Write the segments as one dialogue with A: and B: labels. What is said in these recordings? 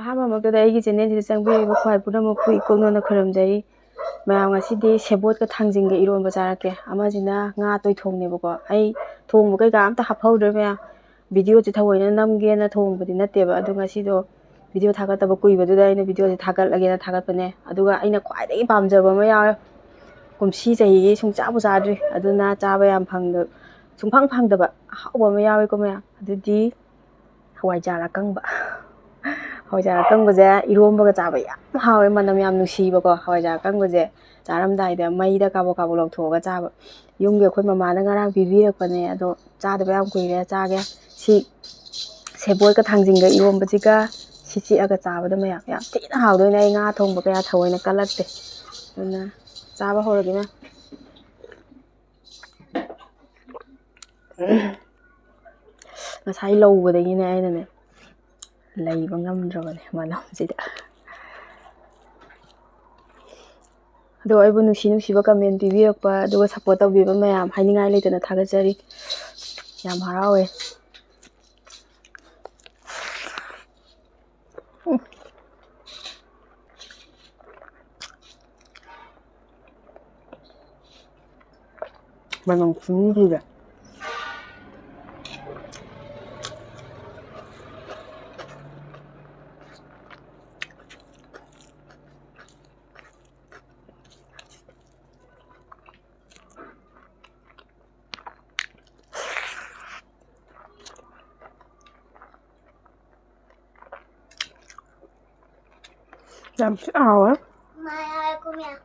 A: ꯑꯍꯥꯟꯕꯃꯛꯇꯗ ꯑꯩꯒꯤ ꯆꯦꯅꯦꯜꯁꯤꯗ ꯆꯪꯕꯤꯔꯤꯕ ꯈ꯭ꯋꯥꯏ ꯄꯨꯝꯅꯃꯛꯄꯨ ꯏꯀꯣꯛꯅꯅ ꯈꯨꯔꯨꯝꯖꯔꯤ ꯃꯌꯥꯝ ꯉꯁꯤꯗꯤ ꯁꯦꯕꯣꯠꯀ ꯊꯥꯡꯖꯤꯡꯒ ꯏꯔꯣꯟꯕ ꯆꯥꯔꯛꯀꯦ ꯑꯃꯁꯤꯅ ꯉꯥ ꯇꯣꯏꯊꯣꯡꯅꯦꯕꯀꯣ ꯑꯩ ꯊꯣꯡꯕ ꯀꯩꯀꯥ ꯑꯝꯇ ꯍꯥꯞꯍꯧꯗ꯭ꯔꯦ ꯃꯌꯥꯝ ꯚꯤꯗꯤꯑꯣꯁꯦ ꯊꯑꯣꯏꯅ ꯅꯝꯒꯦꯅ ꯊꯣꯡꯕꯗꯤ ꯅꯠꯇꯦꯕ ꯑꯗꯣ ꯉꯁꯤꯗꯣ ꯚꯤꯗꯤꯑꯣ ꯊꯥꯒꯠꯇꯕ ꯀꯨꯏꯕꯗꯨꯗ ꯑꯩꯅ ꯚꯤꯗꯤꯑꯣꯁꯦ ꯊꯥꯒꯠꯂꯒꯦꯅ ꯊꯥꯒꯠꯄꯅꯦ ꯑꯗꯨꯒ ꯑꯩꯅ ꯈ꯭ꯋꯥꯏꯗꯒꯤ ꯄꯥꯝꯖꯕ ꯑꯃ ꯌꯥꯎꯔꯦ ꯀꯨꯝꯁꯤ ꯆꯍꯤꯒꯤ ꯁꯨꯡꯆꯥꯕꯨ ꯆꯥꯗ꯭ꯔꯤ ꯑꯗꯨꯅ ꯆꯥꯕ ꯌꯥꯝ ꯁꯨꯡꯐꯪ ꯐꯪꯗꯕ ꯑꯍꯥꯎꯕ ꯑꯃ ꯌꯥꯎꯋꯦꯀꯣ ꯃꯌꯥꯝ ꯑꯗꯨꯗꯤ ꯍꯋꯥꯏꯖꯥꯔ ꯑꯀꯪꯕ ꯍꯋꯥꯏꯖꯥꯔ ꯑꯀꯪꯕꯁꯦ ꯏꯔꯣꯝꯕꯒ ꯆꯥꯕ ꯌꯥꯝ ꯍꯥꯎꯋꯦ ꯃꯅꯝ ꯌꯥꯝ ꯅꯨꯡꯁꯤꯕꯀꯣ ꯍꯋꯥꯏꯖꯥꯔ ꯑꯀꯪꯕꯁꯦ ꯆꯥꯔꯝꯗꯥꯏꯗ ꯃꯩꯗ ꯀꯥꯕꯣꯛ ꯀꯥꯕꯣꯛ ꯂꯧꯊꯣꯛꯑꯒ ꯆꯥꯕ ꯌꯨꯝꯒꯤ ꯑꯩꯈꯣꯏ ꯃꯃꯥꯅ ꯉꯔꯥꯡ ꯄꯤꯕꯤꯔꯛꯄꯅꯦ ꯑꯗꯣ ꯆꯥꯗꯕ ꯌꯥꯝ ꯀꯨꯏꯔꯦ ꯆꯥꯒꯦ ꯁꯤ ꯁꯦꯕꯣꯠꯀ ꯊꯥꯡꯖꯤꯡꯒ ꯏꯔꯣꯝꯕꯁꯤꯒ ꯁꯤ ꯆꯤꯛꯑꯒ ꯆꯥꯕꯗ ꯃꯌꯥꯝ ꯌꯥꯝ ꯊꯤꯅ ꯍꯥꯎꯗꯣꯏꯅꯦ ꯑꯩ ꯉꯥ ꯊꯣꯡꯕ ꯀꯌꯥ ꯊꯑꯣꯏꯅ ꯀꯜꯂꯛꯇꯦ ꯑꯗꯨꯅ ꯆꯥꯕ ꯍꯧꯔꯒꯦꯅ ꯉꯁꯥꯏ ꯂꯧꯕꯗꯒꯤꯅꯦ ꯑꯩꯅꯅꯦ ꯂꯩꯕ ꯉꯝꯗ꯭ꯔꯕꯅꯦ ꯃꯅꯝꯁꯤꯗ ꯑꯗꯣ ꯑꯩꯕꯨ ꯅꯨꯡꯁꯤꯕ ꯀꯃꯦꯟ ꯄꯤꯕꯤꯔꯛꯄ ꯑꯗꯨꯒ ꯁꯞꯄꯣꯔꯠ ꯇꯧꯕꯤꯕ ꯃꯌꯥꯝ ꯍꯥꯏꯅꯤꯡꯉꯥꯏ ꯂꯩꯇꯅ ꯊꯥꯒꯠꯆꯔꯤ ꯌꯥꯝ ꯍꯔꯥꯎꯋꯦ ꯃꯅꯝ ꯈꯨꯅꯨꯡꯁꯤꯁꯦ Làm sao á Mai ơi cô mẹ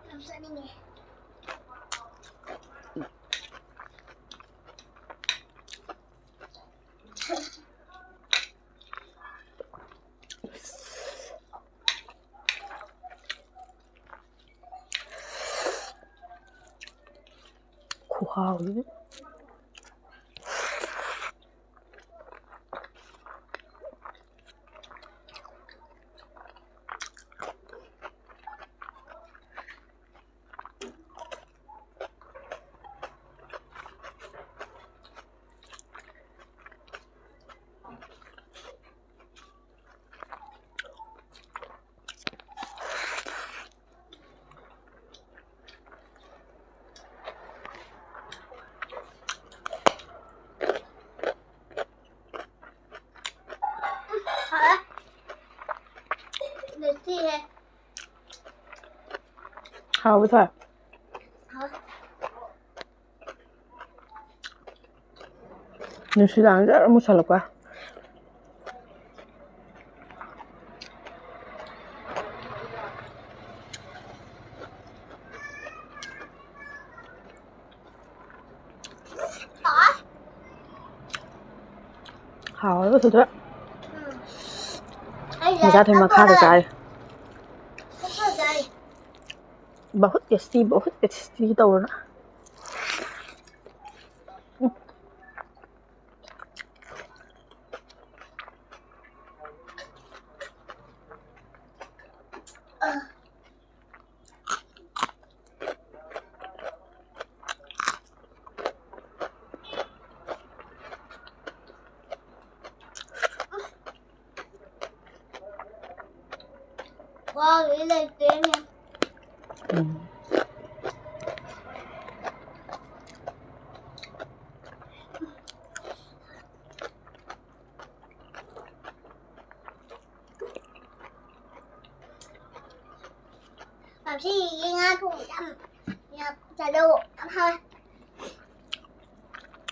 A: Làm sao đi nè 고하우는 하우 살 눈시랑 잘 못 살릴 거야. Hào nó thôi. Người ta thôi mà khá được dài. Bảo hút cái sti tàu đó. Wow, nghĩ lên tiếng nha. Làm gì nghe thủ nhà trả đâu thôi.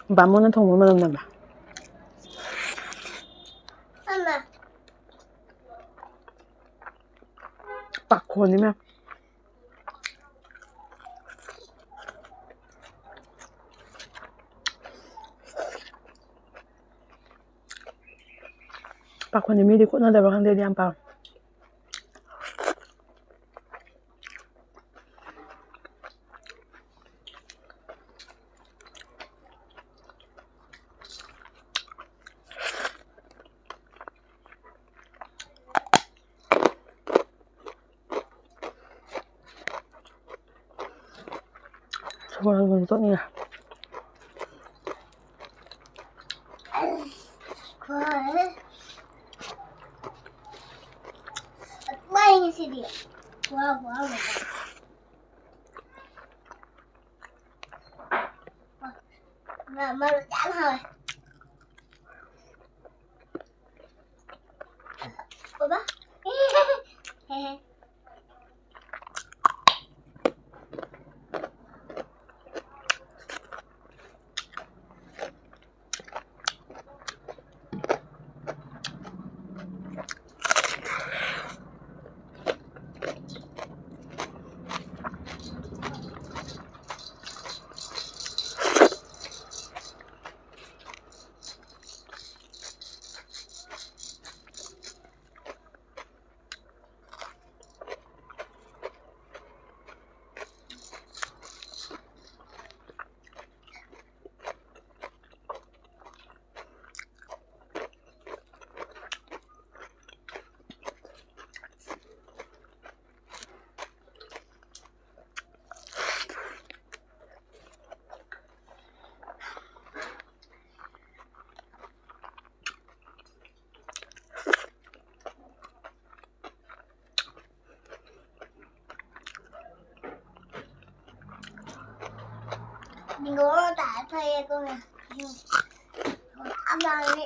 A: Bà muốn nó thùng với mình bà. Mà. 팝콘이면 팝콘이 미리 꽂아대봐 한대 đi ăn bao 소라는 똥이야.
B: Quay xe điện. Wow, wow. Mà chán rồi. Ủa bác? Mình có tả thuê con nè. Ăn vào đi.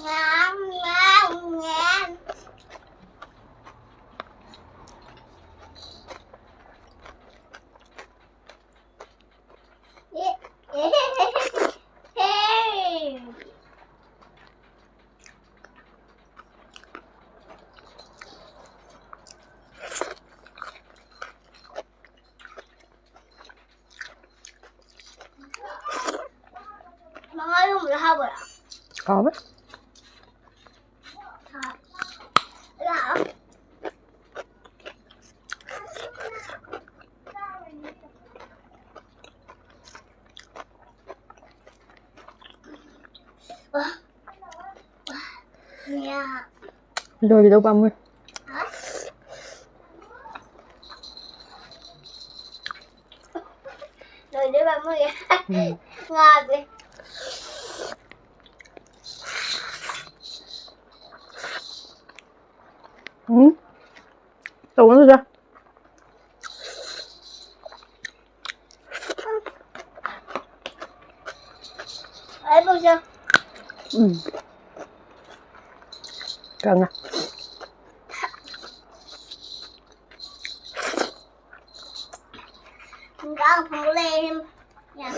B: Ngon, ngon, ngon. Hey. Mga yung lahat ba?
A: Có đấy.
B: Dạ.
A: Rồi thì đâu 30.
B: Hả? Rồi để 30 à? Ngon đi.
A: Đâu nó ra.
B: Ấy bây giờ
A: Cần à.
B: mình có không lên nha.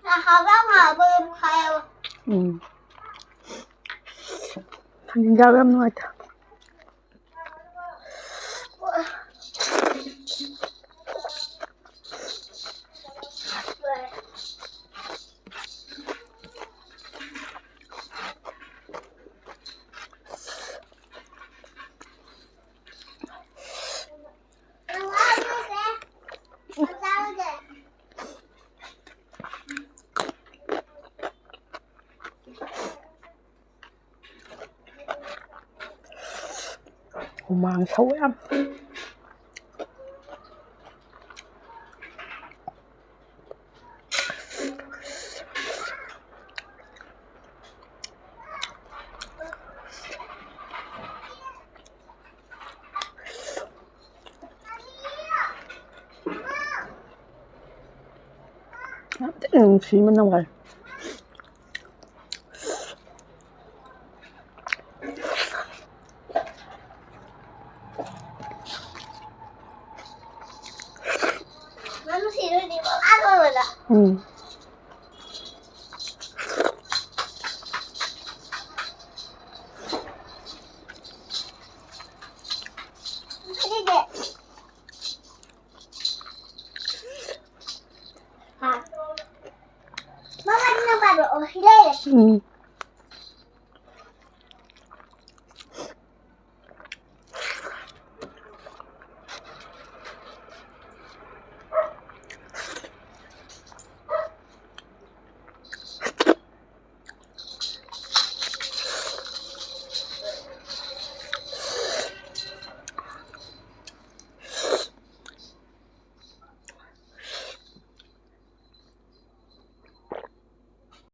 B: Là không có ngồi bơm theo.
A: Thằng rau lắm rồi. Màng xấu lắm. Xí mình đâu rồi.
B: Nó xì rồi đi bỏ ăn rồi đó. Đi đi. Hả? Mama đi nào bà đổ lên.